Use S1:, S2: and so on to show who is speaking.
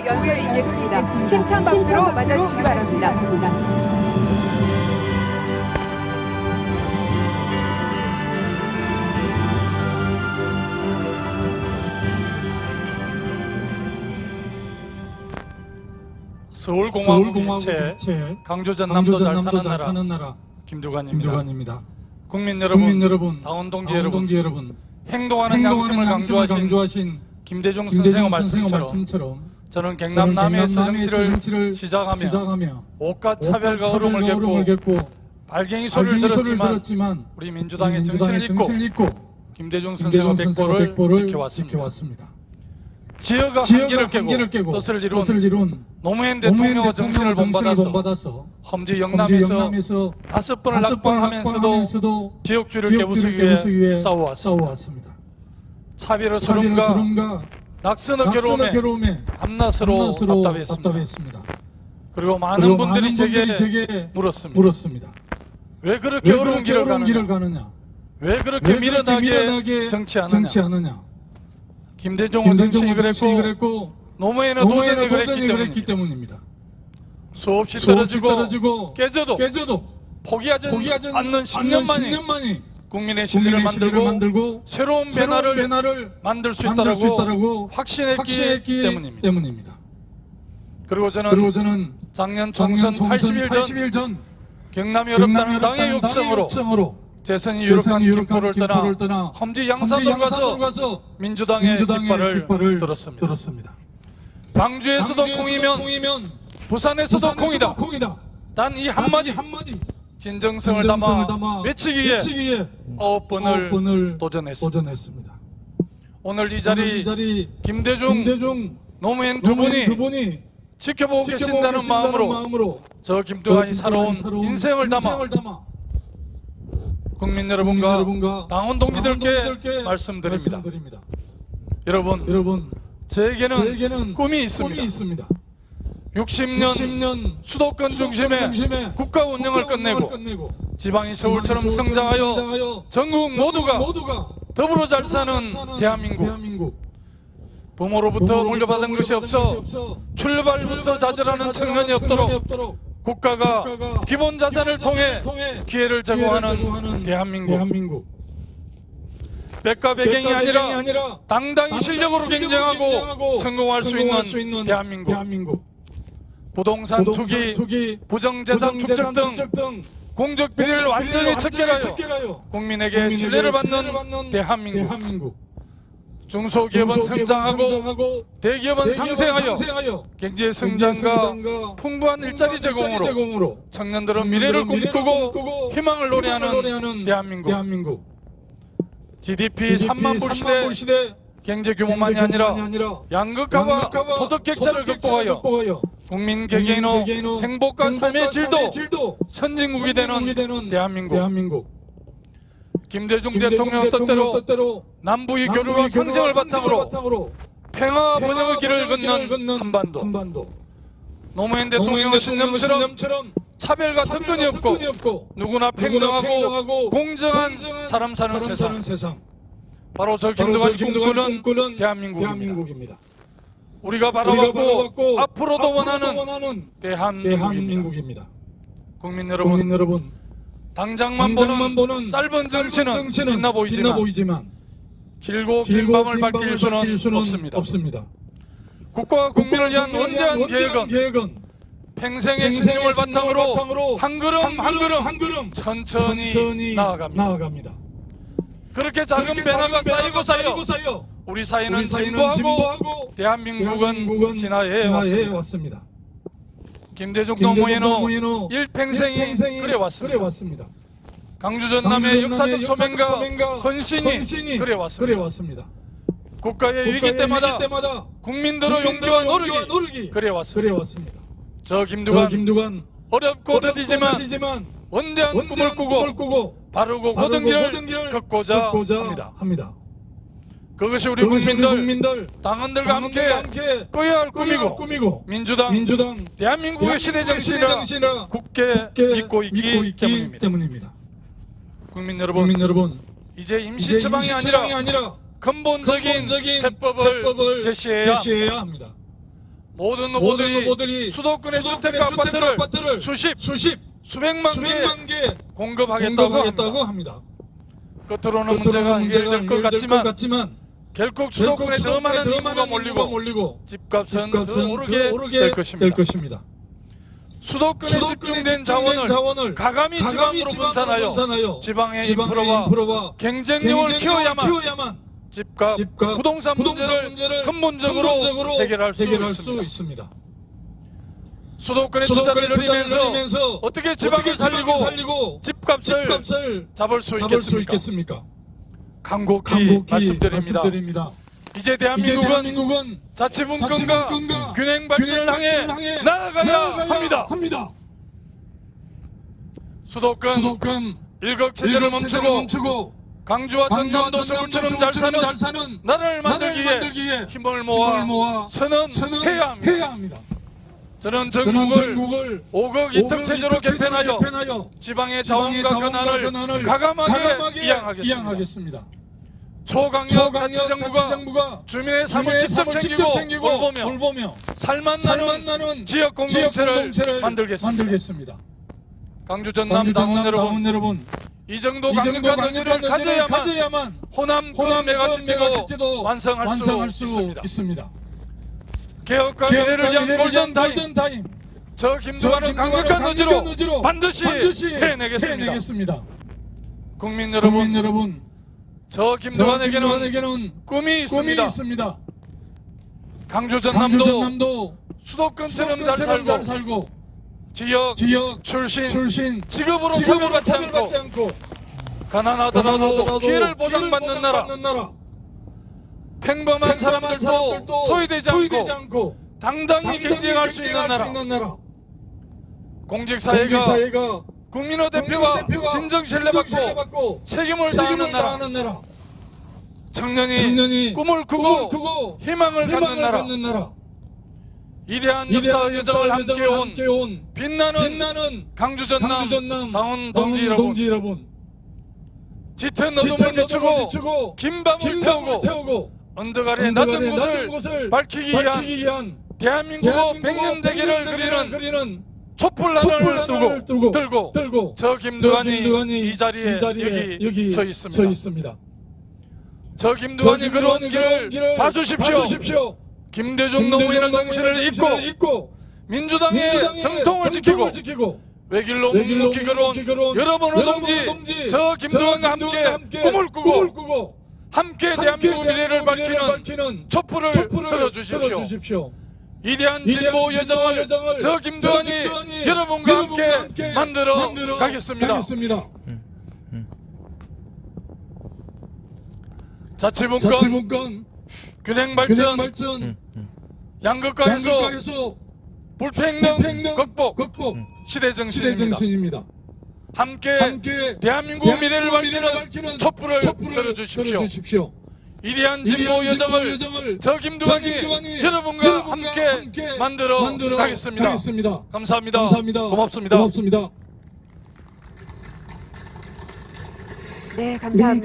S1: 연설을 읽겠습니다. 힘찬 박수로 맞아주시기 바랍니다.
S2: 서울공화국 일체 강조 전남도 잘 사는 나라 김두관입니다. 국민 여러분, 당원 동지 여러분, 행동하는 양심을 강조하신 김대중 선생의 말씀처럼 저는 경남 남해에서 정치를 시작하며 옷과 차별과 어려움을 겪고 발갱이 소리를 들었지만 우리 민주당의 정신을 잊고 김대중 선생의 백보를 지켜왔습니다. 지혜가 한계를 깨고 뜻을 이룬 노무현 대통령의 정신을 본받아서 험지 영남에서 5번을 낙방하면서도 지역주의를 깨부수기 위해 싸워왔습니다. 차별의 서름과 낙선의 괴로움에 밤낮으로 답답했습니다. 그리고 많은 분들이 제게 물었습니다. 왜 그렇게 어려운 길을 가느냐? 왜 그렇게 미련하게 정치하느냐? 김대중은 정치인이 그랬고 노무현은 도전이 그랬기 때문입니다. 수없이 떨어지고 깨져도 포기하지 않는 10년 만에 국민의 신뢰를 만들고 새로운 변화를 만들 수 있다고 확신했기 때문입니다. 그리고 저는 작년 총선 80일 전 경남이 어렵다는 당의 요청으로 재선이 유력한 김포를 떠나 험지 양산으로 가서 민주당의 깃발을 들었습니다. 광주에서도 콩이면 부산에서도 콩이다. 단 이 한마디 진정성을 담아 외치기 위해 9번을 도전했습니다. 오늘 이 자리 김대중, 노무현 두 분이 지켜보고 계신다는 마음으로 저 김두관이 살아온 인생을 담아 국민 여러분과 당원 동지들께 말씀드립니다. 여러분, 저에게는 꿈이 있습니다. 60년 수도권 중심의 국가 운영을 끝내고 지방이 서울처럼 성장하여 전국 모두가 더불어 잘 사는 대한민국. 부모로부터 물려받은 것이 없어 출발부터 좌절하는 청년이 없도록 국가가 기본 자산을 통해 기회를 제공하는 대한민국. 백과 배경이 아니라 당당히 실력으로 경쟁하고 성공할 수 있는 대한민국. 부동산 투기, 부정재산 축적 등 공적 비리를 완전히 척결하여 국민에게 신뢰를 받는 대한민국. 중소기업은 성장하고 대기업은 상생하여 경제 성장과 풍부한 일자리 제공으로 청년들은 미래를 꿈꾸고 희망을 노래하는 대한민국. GDP 3만 불 시대 경제 규모만이 아니라 양극화와 소득 격차를 극복하여 국민 개개인의 행복과 삶의 질도 선진국이 되는 대한민국. 김대중 대통령의 뜻대로 남북의 교류와 상생을 바탕으로 평화 번영의 길을 걷는 한반도. 노무현 대통령의 신념처럼 차별과 특권이 없고 누구나 평등하고 공정한 사람 사는 세상. 바로 저 김두관이 꿈꾸는 대한민국입니다. 우리가 바라봤고 앞으로도 원하는 대한민국입니다. 국민 여러분, 당장만 보는 짧은 정치는 빛나 보이지만 길고 긴 밤을 밝힐 수는 없습니다. 국가와 국민을 위한 원대한 계획은 평생의 신념을 바탕으로 한 걸음 천천히 나아갑니다. 그렇게 작은 변화가 쌓이고 우리 사회는 진보하고 대한민국은 진화해 왔습니다. 김대중 노무현의 일평생이 그래왔습니다. 강주 전남의 역사적 소명과 헌신이 그래왔습니다. 국가의 위기 때마다 국민들의 용기와 노력이 그래왔습니다. 저 김두관 어렵고 더디지만 원대한 꿈을 꾸고 바르고 고든 길을 걷고자 합니다. 그것이 우리 국민들, 당원들과 함께 꿔야 할 꿈이고 민주당 대한민국의 시대 정신이라 굳게 믿고 있기 때문입니다. 국민 여러분, 이제 임시 처방이 아니라 근본적인 해법을 제시해야 합니다. 모든 후보들이 수도권의 주택 아파트를 수백만 개 공급하겠다고
S3: 합니다.
S2: 끝으로는 문제가 해결될 것 같지만 결국 수도권에 더 많은 인구가 몰리고 집값은 더 오르게 될 것입니다. 수도권에 집중된 자원을 가감히 지방으로 분산하여 지방의 인프라와 경쟁력을 키워야만 집값, 부동산 문제를 근본적으로 해결할 수 있습니다. 수도권에 투자를 늘리면서 어떻게 지방을 살리고 집값을 잡을 수 있겠습니까? 간곡히 말씀드립니다. 이제 대한민국은 자치분권과 균형 발전을 향해 나아가야 합니다. 수도권 일극체제를 멈추고 강주와 전남도 서울처럼 잘 사는 나라를 만들기에 힘을 모아 선언해야 합니다. 저는 전국을 5국 이특체제로 개편하여 지방의 자원과 권한을 가감하게 이양하겠습니다. 초강력 자치정부가 주민의 삶을 직접 챙기고 돌보며 살맛나는 지역 공동체를 만들겠습니다. 강주 전남 당원 여러분, 이 정도 강력한 의지를 가져야만 호남 메가시티도 완성할 수 있습니다. 개혁과 미래를 위한 골든타임, 저 김두관은 강력한 의지로 반드시 해내겠습니다. 국민 여러분, 저 김두관에게는 꿈이 있습니다. 강주 전남도 수도권처럼 잘 살고 지역 출신 직업으로 차별받지 않고 가난하더라도 기회를 보장받는 나라, 평범한 사람들도 소외되지 않고 당당히 경쟁할 수 있는 나라, 공직사회가 국민의 대표가 진정 신뢰받고 책임을 다하는 나라, 청년이 꿈을 꾸고 희망을 갖는 나라, 위대한 역사 여정을 함께 온 빛나는 강주 전남 당원 동지 여러분, 짙은 어둠을 비추고 긴 밤을 태우고 언덕 아래 낮은 곳을 밝히기 위한 대한민국의 100년 대계를 그리는 촛불란을 들고 저 김두관이 이 자리에 여기 서 있습니다. 저 김두관이 걸어온 길을 봐주십시오. 김대중 노무현의 정신을 잊고 민주당의 정통을 지키고 외길로 묵묵히 걸어온 여러분 동지, 저 김두관과 함께 꿈을 꾸고 함께 대한민국 미래를 밝히는 촛불을 들어주십시오. 위대한 진보 여정을 저 김두관이 여러분과 함께 만들어 가겠습니다. 자치분권, 균형 발전, 양극화에서 불평등 극복, 시대 정신입니다. 함께 대한민국 미래를 밝히는 촛불을 들어주십시오. 위대한 진보 여정을 저 김두관이 여러분과 함께 만들어 가겠습니다. 감사합니다. 고맙습니다.
S1: 네, 감사합니다.